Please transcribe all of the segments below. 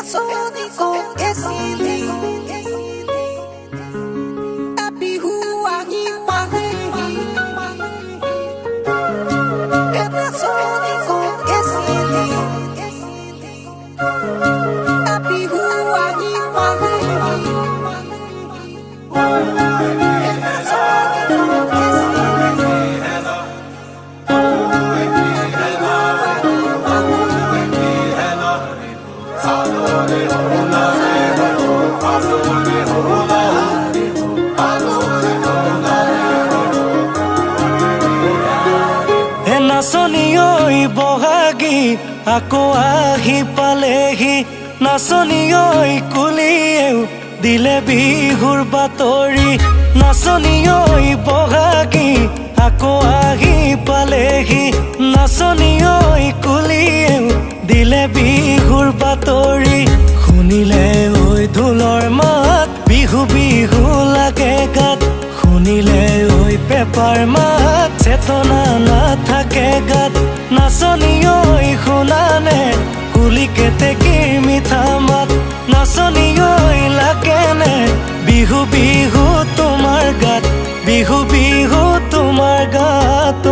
sónico que silly. Tapi huwa hipahi. Era sónico que silly. Tapi huwa hipahi. নাচনিয়ই বহাগী আকৌ আহি পালেহি নাচনিয়ই কুলিয়েও দিলে বিহুৰ বাতৰি নাচনিয়ই বহাগী আকৌ আহি পালেহি নাচনিয়ই কুলিয়েও দিলে বিহুৰ বাতৰি শুনিলে ঐ ঢোলৰ মাত বিহু বিহু লাগে গাত শুনিলে ঐ পেপাৰ মাত চেতনা নাথাকে গাত নাচনিয়ই শুনানে কুলি কেতেকীৰ মিঠা মাত নাচনিয়ই লাগেনে বিহু বিহু তোমাৰ গাত বিহু বিহু তোমাৰ গাত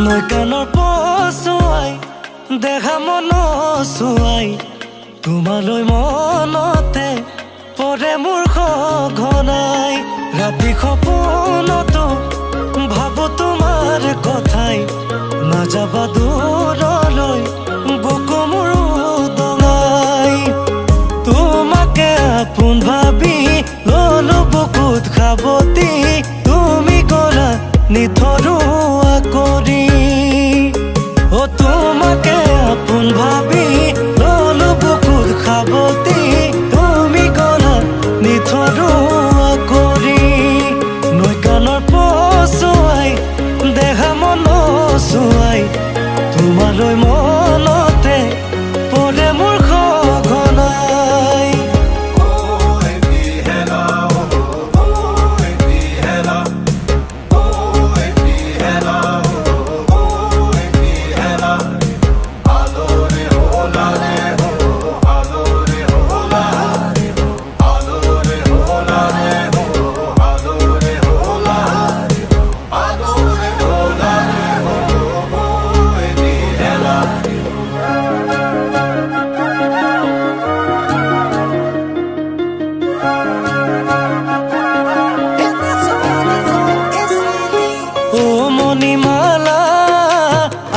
নৈ কাণৰ পচুৱাই দেখা মন চুৱাই তোমালৈ মনতে পৰে মোৰ সঘনাই ৰাতি সপোনতো ভাবো তোমাৰ কথাই নাযাবা দূৰলৈ বুকু মোৰ উদঙাই তোমাকে আপোন ভাবি ললো বুকুত খাবতি তুমি গলা নিথৰুৱা কৰি ও তোমাকে আপোন ভাবি ললো বুকুত খাবতি তুমি গলা নিথৰুৱা কৰি নৈ কাণৰ পচুৱাই দেখা মন চুৱাই তোমালৈ মনতে পৰে মোৰ সঘনাই মণিমালা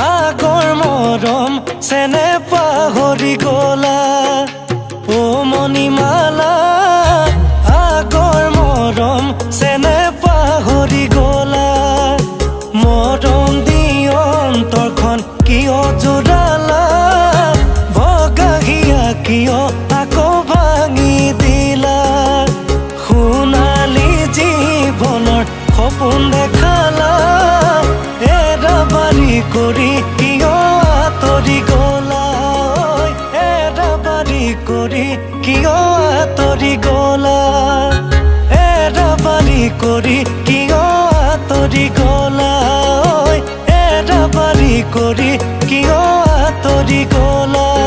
আগৰ মৰম চেনে পাহৰি গলা ও মণিমালা আগৰ মৰম চেনে পাহৰি গলা মৰম দি অন্তৰখন কিয় জোৰালা বগাহিয়া কিয় আকৌ ভাঙি দিলা সোণালী জীৱনৰ সপোন দেখালা কৰি কিয় আঁতৰি গলা এৰাবাৰী কৰি কিয় আঁতৰি গলা এৰাবাৰী কৰি কিয় আঁতৰি গলা এৰাবাৰী কৰি কিয় আঁতৰি গলা